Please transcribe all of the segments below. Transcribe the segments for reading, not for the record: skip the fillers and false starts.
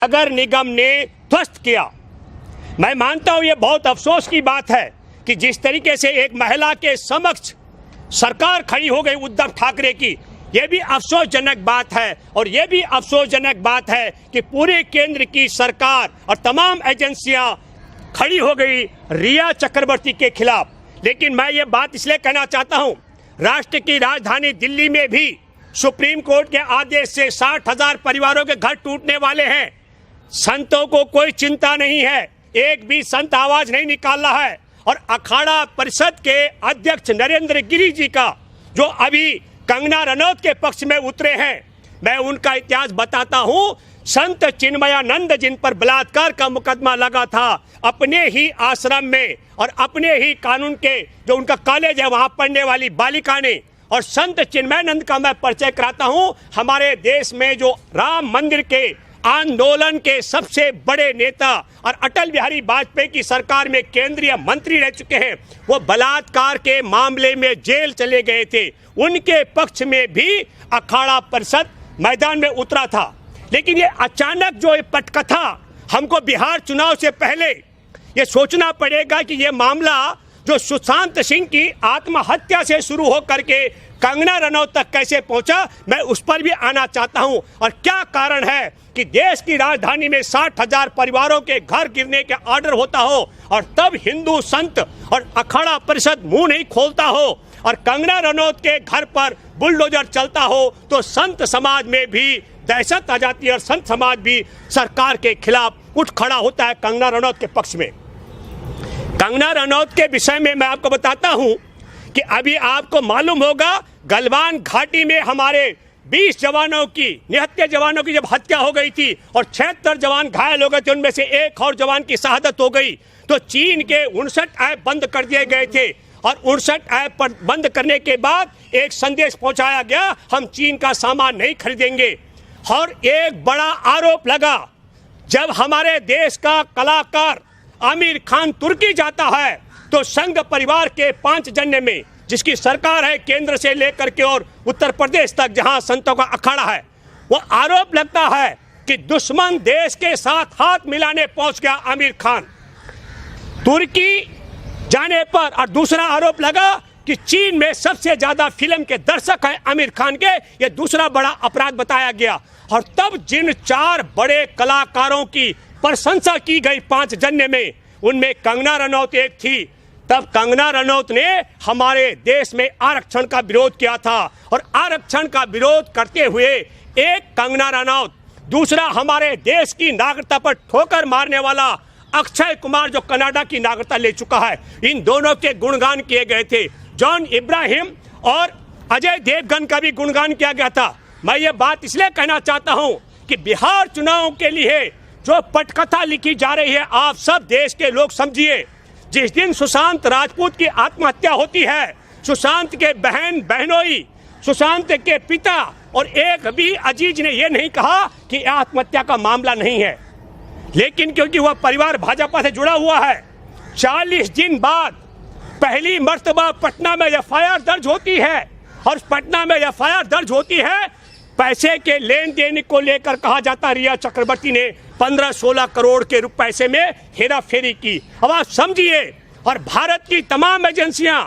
नगर निगम ने ध्वस्त किया। मैं मानता हूं ये बहुत अफसोस की बात है कि जिस तरीके से एक महिला के समक्ष सरकार खड़ी हो गई उद्धव ठाकरे की, ये भी अफसोसजनक बात है। और ये भी अफसोसजनक बात है कि पूरे केंद्र की सरकार और तमाम एजेंसियां खड़ी हो गई रिया चक्रवर्ती के खिलाफ। लेकिन मैं ये बात इसलिए कहना चाहता हूं, राष्ट्र की राजधानी दिल्ली में भी सुप्रीम कोर्ट के आदेश से 60,000 परिवारों के घर टूटने वाले हैं। संतों को कोई चिंता नहीं है, एक भी संत आवाज नहीं निकाल रहा है। और अखाड़ा परिषद के अध्यक्ष नरेंद्र गिरी जी का जो अभी कंगना रनौत के पक्ष में उतरे हैं, मैं उनका इतिहास बताता हूं। संत चिन्मयानंद जिन पर बलात्कार का मुकदमा लगा था अपने ही आश्रम में और अपने ही कानून के जो उनका कॉलेज है वहां पढ़ने वाली बालिका ने, और संत चिन्मयानंद का मैं परिचय कराता हूं। हमारे देश में जो राम मंदिर के आंदोलन के सबसे बड़े नेता और अटल बिहारी वाजपेयी की सरकार में केंद्रीय मंत्री रह चुके हैं, वो बलात्कार के मामले में जेल चले गए थे। उनके पक्ष में भी अखाड़ा परिषद मैदान में उतरा था। लेकिन ये अचानक जो ये पटकथा, हमको बिहार चुनाव से पहले ये सोचना पड़ेगा कि ये मामला जो सुशांत सिंह की आत्महत्या से शुरू हो करके कंगना रनौत तक कैसे पहुंचा, मैं उस पर भी आना चाहता हूं। और क्या कारण है कि देश की राजधानी में 60,000 परिवारों के घर गिरने के ऑर्डर होता हो और तब हिंदू संत और अखाड़ा परिषद मुंह नहीं खोलता हो, और कंगना रनौत के घर पर बुलडोजर चलता हो तो संत समाज में भी दहशत आ जाती है और संत समाज भी सरकार के खिलाफ उठ खड़ा होता है कंगना रनौत के पक्ष में। कंगना रनौत के विषय में मैं आपको बताता हूं कि अभी आपको मालूम होगा गलवान घाटी में हमारे 20 जवानों की, निहत्थे जवानों की जब हत्या हो गई थी और 76 जवान घायल हो गए थे, उनमें से एक और जवान की शहादत हो गई, तो चीन के 59 ऐप बंद कर दिए गए थे। और 59 ऐप पर बंद करने के बाद एक संदेश पहुंचाया गया, हम चीन का सामान नहीं खरीदेंगे। और एक बड़ा आरोप लगा, जब हमारे देश का कलाकार आमिर खान तुर्की जाता है तो संघ परिवार के 5 जन्य में, जिसकी सरकार है केंद्र से लेकर के और उत्तर प्रदेश तक जहां संतों का अखाड़ा है, वो आरोप लगता है कि दुश्मन देश के साथ हाथ मिलाने पहुंच गया आमिर खान तुर्की जाने पर। और दूसरा आरोप लगा कि चीन में सबसे ज्यादा फिल्म के दर्शक हैं आमिर खान के, ये दूसरा बड़ा अपराध बताया गया। और तब जिन 4 बड़े कलाकारों की प्रशंसा की गई 5 जन्य में, उनमें कंगना रनौत एक थी। तब कंगना रनौत ने हमारे देश में आरक्षण का विरोध किया था, और आरक्षण का विरोध करते हुए एक कंगना रनौत, दूसरा हमारे देश की नागरिकता पर ठोकर मारने वाला अक्षय कुमार जो कनाडा की नागरिकता ले चुका है, इन दोनों के गुणगान किए गए थे। जॉन इब्राहिम और अजय देवगन का भी गुणगान किया गया था। मैं ये बात इसलिए कहना चाहता हूं कि बिहार चुनाव के लिए जो पटकथा लिखी जा रही है, आप सब देश के लोग समझिए। जिस दिन सुशांत राजपूत की आत्महत्या होती है, सुशांत के बहन बहनोई, सुशांत के पिता और एक भी अजीज ने यह नहीं कहा कि आत्महत्या का मामला नहीं है। लेकिन क्योंकि वह परिवार भाजपा से जुड़ा हुआ है, 40 दिन बाद पहली मर्तबा पटना में एफआईआर दर्ज होती है। और पटना में एफआईआर दर्ज होती है, पैसे के लेन देन को लेकर कहा जाता रिया चक्रवर्ती ने 15-16 करोड़ के पैसे में हेरा फेरी की। अब आप समझिए, और भारत की तमाम एजेंसियां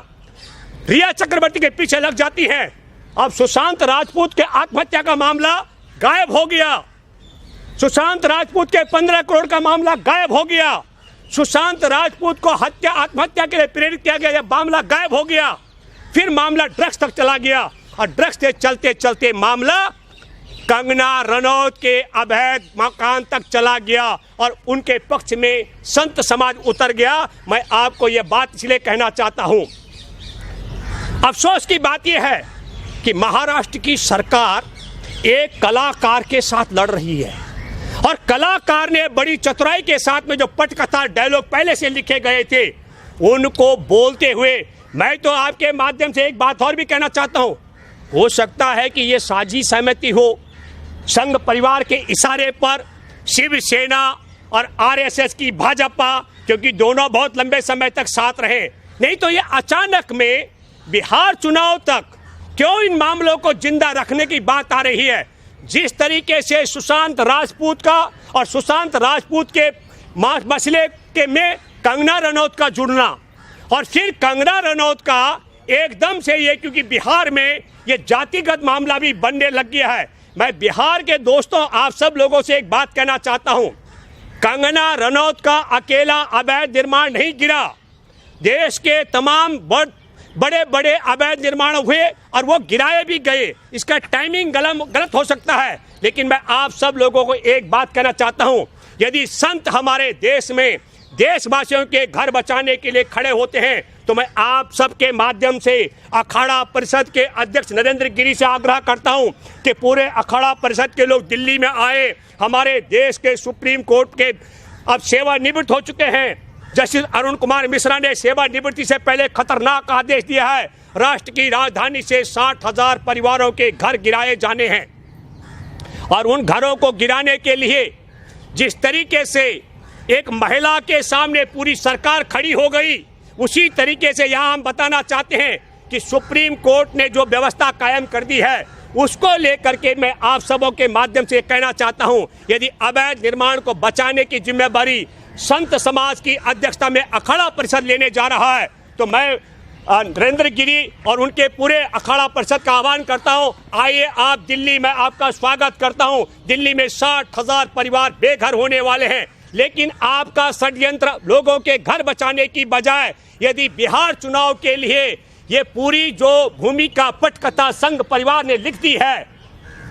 रिया चक्रवर्ती के पीछे लग जाती हैं। अब सुशांत राजपूत के आत्महत्या का मामला गायब हो गया, सुशांत राजपूत के 15 करोड़ का मामला गायब हो गया, सुशांत राजपूत को आत्महत्या के लिए प्रेरित किया गया, यह मामला गायब हो गया। फिर मामला ड्रग्स तक चला गया, और ड्रग्स से चलते चलते मामला कंगना रनौत के अवैध मकान तक चला गया, और उनके पक्ष में संत समाज उतर गया। मैं आपको यह बात इसलिए कहना चाहता हूं, अफसोस की बात यह है कि महाराष्ट्र की सरकार एक कलाकार के साथ लड़ रही है, और कलाकार ने बड़ी चतुराई के साथ में जो पटकथा डायलॉग पहले से लिखे गए थे, उनको बोलते हुए मैं तो आपके माध्यम से एक बात और भी कहना चाहता हूं। हो सकता है कि ये साझी सहमति हो, संघ परिवार के इशारे पर शिवसेना और आरएसएस की भाजपा, क्योंकि दोनों बहुत लंबे समय तक साथ रहे, नहीं तो ये अचानक में बिहार चुनाव तक क्यों इन मामलों को जिंदा रखने की बात आ रही है। जिस तरीके से सुशांत राजपूत का और सुशांत राजपूत के मसले के में कंगना रनौत का जुड़ना और फिर कंगना रनौत का एकदम से ये, क्योंकि बिहार में ये जातिगत मामला भी बनने लग गया है। मैं बिहार के दोस्तों आप सब लोगों से एक बात कहना चाहता हूं, कंगना रनौत का अकेला अवैध निर्माण नहीं गिरा, देश के तमाम बड़े बड़े अवैध निर्माण हुए और वो गिराए भी गए। इसका टाइमिंग गलत हो सकता है, लेकिन मैं आप सब लोगों को एक बात कहना चाहता हूं, यदि संत हमारे देश में देशवासियों के घर बचाने के लिए खड़े होते हैं तो मैं आप सबके माध्यम से अखाड़ा परिषद के अध्यक्ष नरेंद्र गिरी से आग्रह करता हूं कि पूरे अखाड़ा परिषद के लोग दिल्ली में आए। हमारे देश के सुप्रीम कोर्ट के अब सेवानिवृत्त हो चुके हैं जस्टिस अरुण कुमार मिश्रा ने सेवानिवृत्ति से पहले खतरनाक आदेश दिया है, राष्ट्र की राजधानी से 60,000 परिवारों के घर गिराए जाने हैं और उन घरों को गिराने के लिए जिस तरीके से एक महिला के सामने पूरी सरकार खड़ी हो गई, उसी तरीके से यहाँ हम बताना चाहते हैं कि सुप्रीम कोर्ट ने जो व्यवस्था कायम कर दी है उसको लेकर के मैं आप सबों के माध्यम से कहना चाहता हूँ, यदि अवैध निर्माण को बचाने की जिम्मेदारी संत समाज की अध्यक्षता में अखाड़ा परिषद लेने जा रहा है तो मैं नरेंद्र गिरी और उनके पूरे अखाड़ा परिषद का आह्वान करता हूं, आइए आप दिल्ली में, आपका स्वागत करता हूं। दिल्ली में 60,000 परिवार बेघर होने वाले हैं, लेकिन आपका षड्यंत्र लोगों के घर बचाने की बजाय यदि बिहार चुनाव के लिए ये पूरी जो भूमिका पटकथा संघ परिवार ने लिख दी है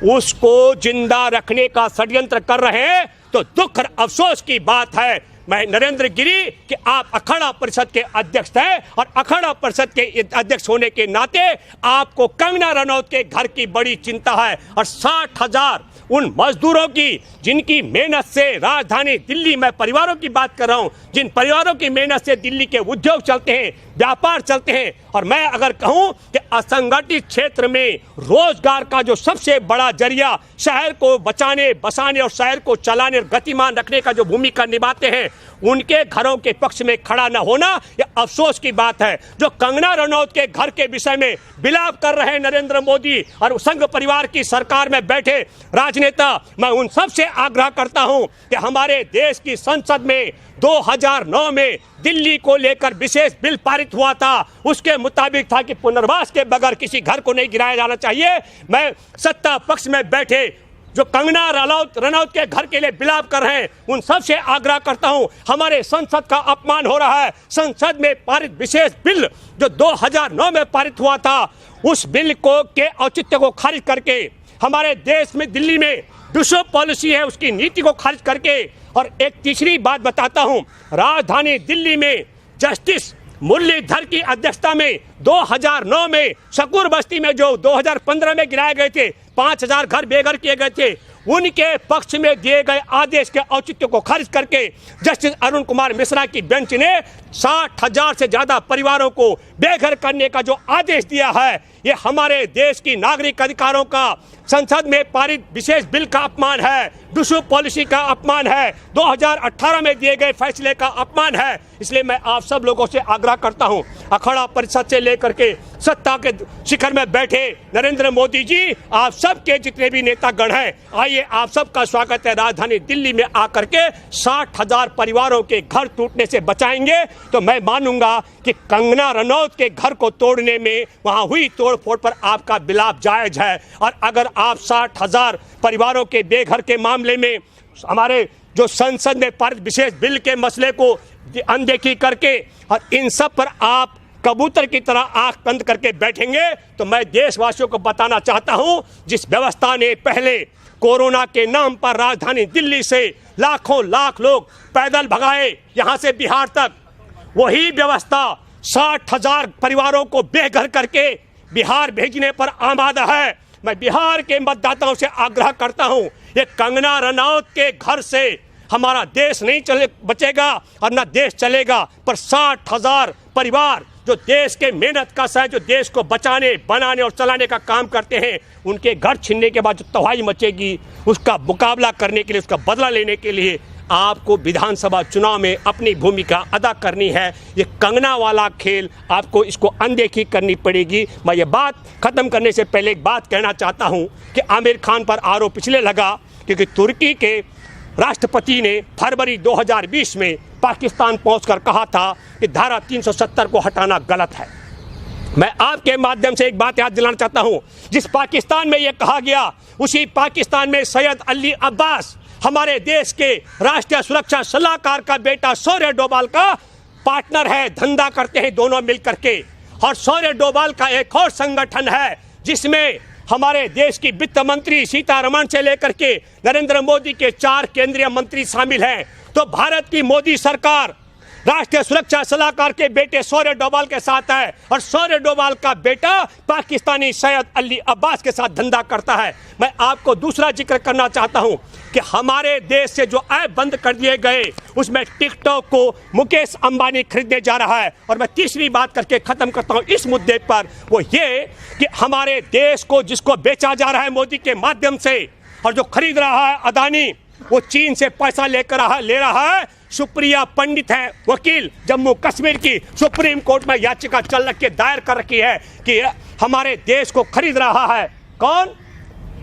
उसको जिंदा रखने का षड्यंत्र कर रहे हैं तो दुख और अफसोस की बात है। मैं नरेंद्र गिरी कि आप अखाड़ा परिषद के अध्यक्ष हैं और अखाड़ा परिषद के अध्यक्ष होने के नाते आपको कंगना रनौत के घर की बड़ी चिंता है और 60,000 उन मजदूरों की जिनकी मेहनत से राजधानी दिल्ली में परिवारों की बात कर रहा हूं, जिन परिवारों की मेहनत से दिल्ली के उद्योग चलते हैं, व्यापार चलते हैं और मैं अगर कहूं कि असंगठित क्षेत्र में रोजगार का जो सबसे बड़ा जरिया शहर को बचाने बसाने और शहर को चलाने और गतिमान रखने का जो भूमिका निभाते हैं उनके घरों के पक्ष में खड़ा न होना यह अफसोस की बात है। जो कंगना रनौत के घर के विषय में विलाप कर रहे हैं नरेंद्र मोदी और संघ परिवार की सरकार में बैठे राजनेता, मैं उन सब से आग्रह करता हूं कि हमारे देश की संसद में 2009 में दिल्ली को लेकर विशेष बिल पारित हुआ था, उसके मुताबिक था कि पुनर्वास के बगैर किसी घर को नहीं गिराया जाना चाहिए। मैं सत्ता पक्ष में बैठे जो कंगना रनौत के घर के लिए विलाप कर रहे हैं उन सब से आग्रह करता हूं, हमारे संसद का अपमान हो रहा है। संसद में पारित विशेष बिल जो 2009 में पारित हुआ था उस बिल को के औचित्य को खारिज करके हमारे देश में दिल्ली में विश्व पॉलिसी है उसकी नीति को खारिज करके, और एक तीसरी बात बताता हूं, राजधानी दिल्ली में जस्टिस मुरलीधर की अध्यक्षता में 2009 में शकूर बस्ती में जो 2015 में गिराए गए थे 5,000 घर बेघर किए गए थे उनके पक्ष में दिए गए आदेश के औचित्य को खारिज करके जस्टिस अरुण कुमार मिश्रा की बेंच ने 60,000 से ज्यादा परिवारों को बेघर करने का जो आदेश दिया है ये हमारे देश की नागरिक अधिकारों का संसद में पारित विशेष बिल का अपमान है, विश्व पॉलिसी का अपमान है, 2018 में दिए गए फैसले का अपमान है। इसलिए मैं आप सब लोगों से आग्रह करता हूं, अखाड़ा परिषद से लेकर के सत्ता के शिखर में बैठे नरेंद्र मोदी जी, आप सब के जितने भी नेतागण हैं, आइए आप सबका स्वागत है। राजधानी दिल्ली में आकर के 60,000 परिवारों के घर टूटने से बचाएंगे तो मैं मानूंगा कि कंगना रनौत के घर को तोड़ने में वहां हुई तोड़फोड़ पर आपका विलाप जायज है। और अगर आप 60,000 परिवारों के बेघर के मामले में हमारे जो संसद में पारित विशेष बिल के मसले को अनदेखी करके और इन सब पर आप कबूतर की तरह आंख बंद करके बैठेंगे तो मैं देशवासियों को बताना चाहता हूं, जिस व्यवस्था ने पहले कोरोना के नाम पर राजधानी दिल्ली से लाखों लाख लोग पैदल भगाए यहां से बिहार तक, वही व्यवस्था 60,000 परिवारों को बेघर करके बिहार भेजने पर आमादा है। मैं बिहार के मतदाताओं से आग्रह करता हूं, ये कंगना रनौत के घर से हमारा देश नहीं बचेगा और न देश चलेगा, पर 60,000 परिवार जो देश के मेहनत का है, जो देश को बचाने बनाने और चलाने का काम करते हैं, उनके घर छीनने के बाद जो तबाही मचेगी उसका मुकाबला करने के लिए, उसका बदला लेने के लिए आपको विधानसभा चुनाव में अपनी भूमिका अदा करनी है। ये कंगना वाला खेल आपको इसको अनदेखी करनी पड़ेगी। मैं ये बात खत्म करने से पहले एक बात कहना चाहता हूँ कि आमिर खान पर आरोप इसलिए लगा क्योंकि तुर्की के राष्ट्रपति ने फरवरी 2020 में पाकिस्तान पहुंचकर कहा था कि धारा 370 को हटाना गलत है। मैं आपके माध्यम से एक बात याद दिलाना चाहता हूं, जिस पाकिस्तान में यह कहा गया उसी पाकिस्तान में सैयद अली अब्बास हमारे देश के राष्ट्रीय सुरक्षा सलाहकार का बेटा शौर्य डोभाल का पार्टनर है, धंधा करते हैं दोनों मिलकर के। और शौर्य डोभाल का एक और संगठन है जिसमें हमारे देश की वित्त मंत्री सीतारमण से लेकर के नरेंद्र मोदी के 4 केंद्रीय मंत्री शामिल हैं। तो भारत की मोदी सरकार राष्ट्रीय सुरक्षा सलाहकार के बेटे शौर्य डोभाल के साथ है और शौर्य डोभाल का बेटा पाकिस्तानी सैयद अली अब्बास के साथ धंधा करता है। मैं आपको दूसरा जिक्र करना चाहता हूं कि हमारे देश से जो ऐप बंद कर दिए गए उसमें टिकटॉक को मुकेश अंबानी खरीदने जा रहा है। और मैं तीसरी बात करके खत्म करता हूं इस मुद्दे पर, वो ये कि हमारे देश को जिसको बेचा जा रहा है मोदी के माध्यम से और जो खरीद रहा है अदानी, वो चीन से पैसा ले रहा है। सुप्रिया पंडित है, वकील जम्मू कश्मीर की, सुप्रीम कोर्ट में याचिका चल के दायर कर रखी है कि हमारे देश को खरीद रहा है कौन?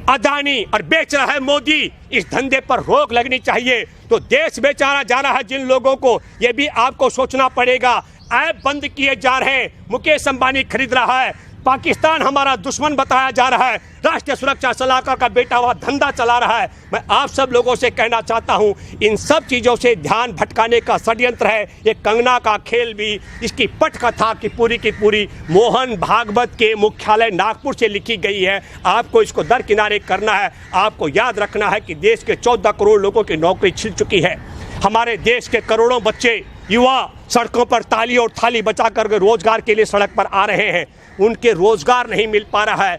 अदानी, और बेच रहा है मोदी। इस धंधे पर रोक लगनी चाहिए। तो देश बेचारा जा रहा है जिन लोगों को, ये भी आपको सोचना पड़ेगा। ऐप बंद किए जा रहे हैं, मुकेश अंबानी खरीद रहा है, पाकिस्तान हमारा दुश्मन बताया जा रहा है, राष्ट्रीय सुरक्षा सलाहकार का बेटा वह धंधा चला रहा है। मैं आप सब लोगों से कहना चाहता हूं, इन सब चीज़ों से ध्यान भटकाने का षड्यंत्र है ये कंगना का खेल भी। इसकी पटकथा की पूरी मोहन भागवत के मुख्यालय नागपुर से लिखी गई है। आपको इसको दरकिनारे करना है। आपको याद रखना है कि देश के 14 करोड़ लोगों की नौकरी छिन चुकी है। हमारे देश के करोड़ों बच्चे युवा सड़कों पर ताली और थाली बचा कर रोजगार के लिए सड़क पर आ रहे हैं, उनके रोजगार नहीं मिल पा रहा है।